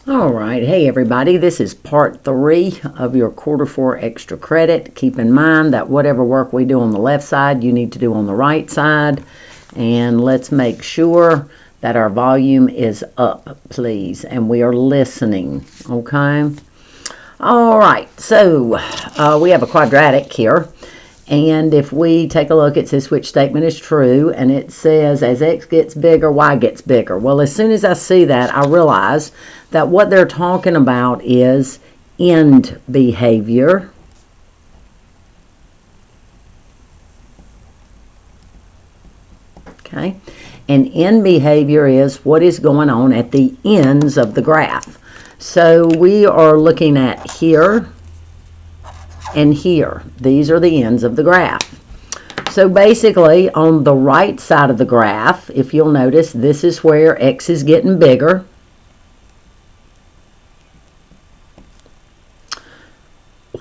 All right, hey everybody, this is part 3 of your quarter 4 extra credit. Keep in mind that whatever work we do on the left side, you need to do on the right side. And let's make sure that our volume is up, please, and we are listening, okay? All right, so we have a quadratic here. And if we take a look, it says which statement is true, and it says as x gets bigger, y gets bigger. Well, as soon as I see that, I realize that what they're talking about is end behavior. Okay, and end behavior is what is going on at the ends of the graph. So we are looking at here and here. These are the ends of the graph. So basically, on the right side of the graph, if you'll notice, this is where x is getting bigger.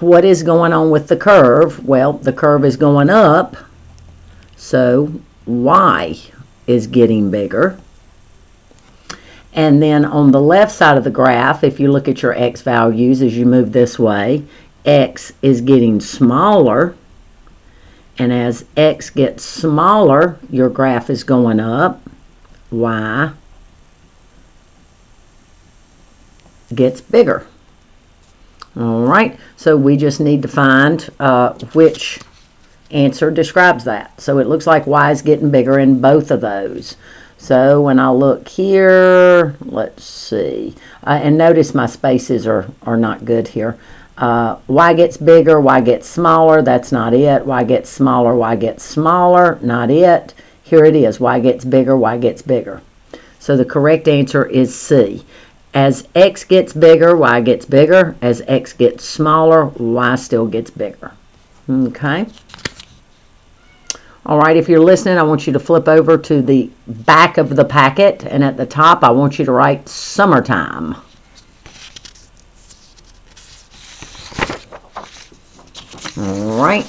What is going on with the curve? Well, the curve is going up, so y is getting bigger. And then on the left side of the graph, if you look at your x values as you move this way, x is getting smaller, and as x gets smaller, your graph is going up, y gets bigger. All right, so we just need to find which answer describes that. So it looks like y is getting bigger in both of those. So when I look here, let's see, and notice my spaces are not good here. Y gets bigger, y gets smaller, that's not it. Y gets smaller, not it. Here it is, y gets bigger, y gets bigger. So the correct answer is C. As x gets bigger, y gets bigger. As x gets smaller, y still gets bigger. Okay. All right, if you're listening, I want you to flip over to the back of the packet, and at the top, I want you to write summertime. All right.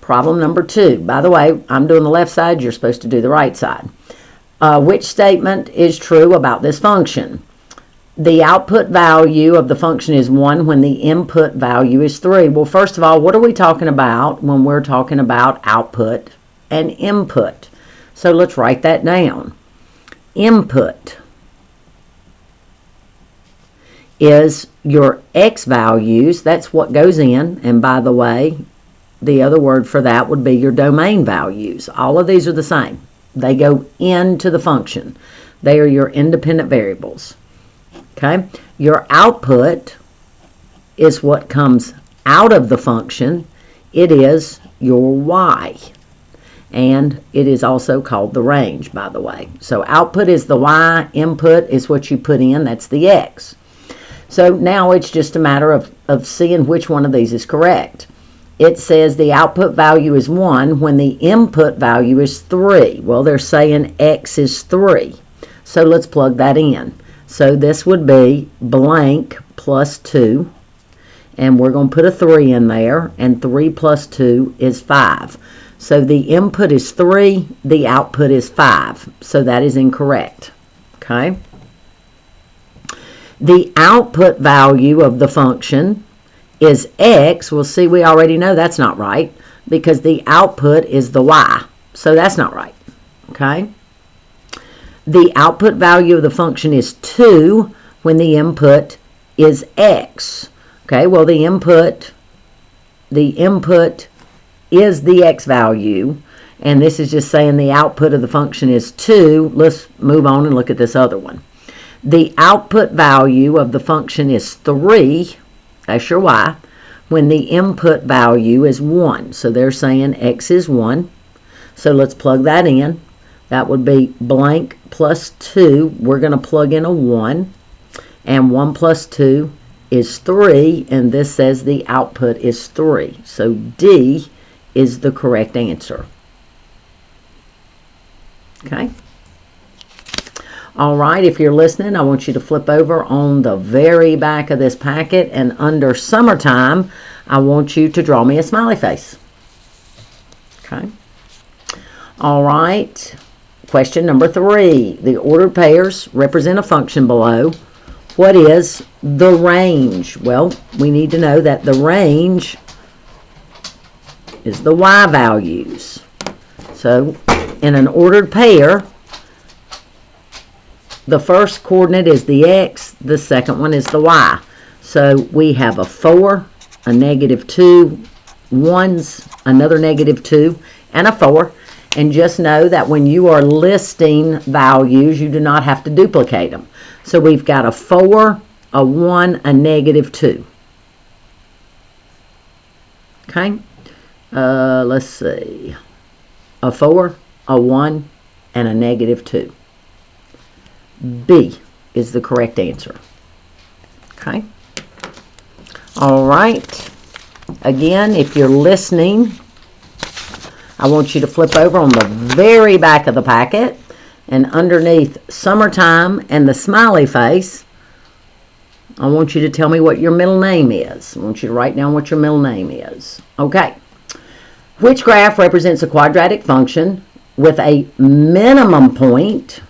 Problem number 2. By the way, I'm doing the left side. You're supposed to do the right side. Which statement is true about this function? The output value of the function is 1 when the input value is 3. Well, first of all, what are we talking about when we're talking about output and input? So let's write that down. Input is your x values. That's what goes in. And by the way, the other word for that would be your domain values. All of these are the same. They go into the function. They are your independent variables. Okay? Your output is what comes out of the function. It is your y. And it is also called the range, by the way. So output is the y, input is what you put in, that's the x. So now it's just a matter of seeing which one of these is correct. It says the output value is 1 when the input value is 3. Well, they're saying x is 3. So let's plug that in. So this would be blank plus 2. And we're going to put a 3 in there. And 3 plus 2 is 5. So the input is 3. The output is 5. So that is incorrect. Okay? The output value of the function is x. Well, see, we already know that's not right because the output is the y. So that's not right. Okay? The output value of the function is 2 when the input is x. Okay, well, the input is the x value, and this is just saying the output of the function is 2. Let's move on and look at this other one. The output value of the function is 3. That's your y, when the input value is 1. So they're saying x is 1. So let's plug that in. That would be blank plus 2. We're going to plug in a 1. And 1 plus 2 is 3. And this says the output is 3. So D is the correct answer. Okay. All right, if you're listening, I want you to flip over on the very back of this packet, and under summertime, I want you to draw me a smiley face. Okay. All right. question number 3. The ordered pairs represent a function below. What is the range? Well, we need to know that the range is the y values. So in an ordered pair, the first coordinate is the x, the second one is the y. So we have a 4, a -2, 1s, another -2, and a 4. And just know that when you are listing values, you do not have to duplicate them. So we've got a 4, a 1, a -2. Okay? Let's see. A 4, a 1, and a -2. B is the correct answer. Okay? All right. Again, if you're listening, I want you to flip over on the very back of the packet, and underneath summertime and the smiley face, I want you to tell me what your middle name is. I want you to write down what your middle name is. Okay. Which graph represents a quadratic function with a minimum point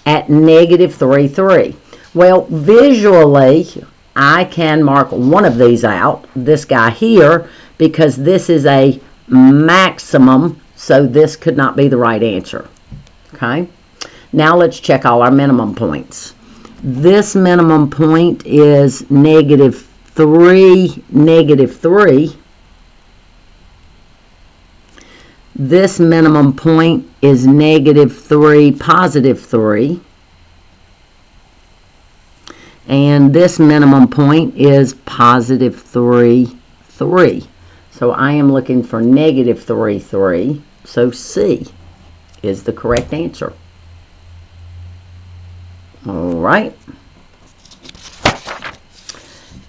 at -3, 3? Well, visually, I can mark one of these out, this guy here, because this is a maximum, so this could not be the right answer. Okay? Now let's check all our minimum points. This minimum point is -3, -3. This minimum point is -3, +3. And this minimum point is +3, 3. So I am looking for -3, 3. So C is the correct answer. All right.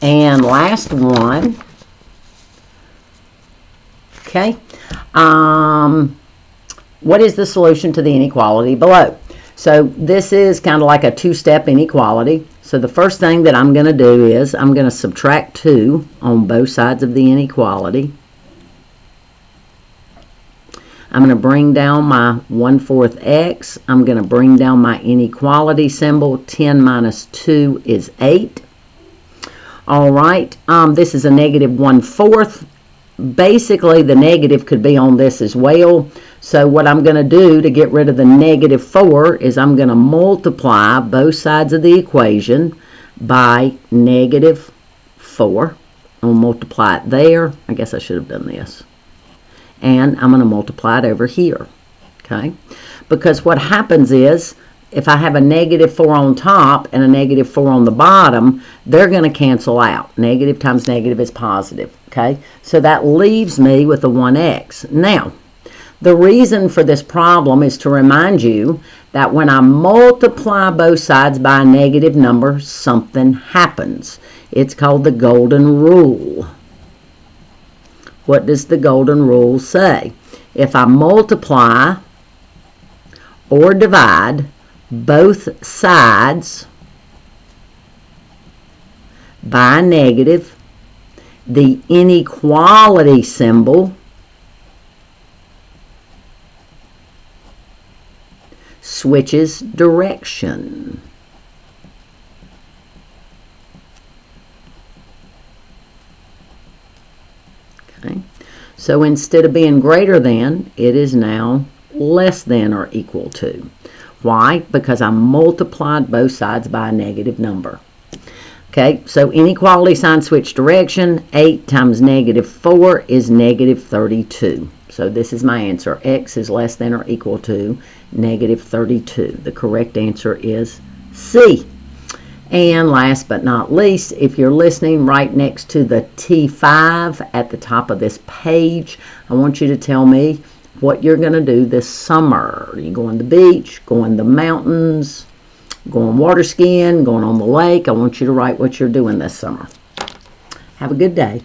And last one. Okay. What is the solution to the inequality below? So this is kind of like a two-step inequality. So the first thing that I'm going to do is I'm going to subtract 2 on both sides of the inequality. I'm going to bring down my 1/4 x. I'm going to bring down my inequality symbol. 10 minus 2 is 8. All right. This is a -1/4. Basically, the negative could be on this as well. So what I'm going to do to get rid of the -4 is I'm going to multiply both sides of the equation by -4. I'll multiply it there. I guess I should have done this. And I'm going to multiply it over here. Okay? Because what happens is, if I have a -4 on top and a -4 on the bottom, they're going to cancel out. Negative times negative is positive. Okay? So that leaves me with a 1x. Now, the reason for this problem is to remind you that when I multiply both sides by a negative number, something happens. It's called the golden rule. What does the golden rule say? If I multiply or divide both sides by a negative, the inequality symbol switches direction. Okay. So instead of being greater than, it is now less than or equal to. Why? Because I multiplied both sides by a negative number. Okay, so inequality sign switch direction. 8 times -4 is -32. So this is my answer. X is less than or equal to -32. The correct answer is C. And last but not least, if you're listening, right next to the T5 at the top of this page, I want you to tell me what you're going to do this summer. Are you going to the beach, going to the mountains, going water skiing, going on the lake? I want you to write what you're doing this summer. Have a good day.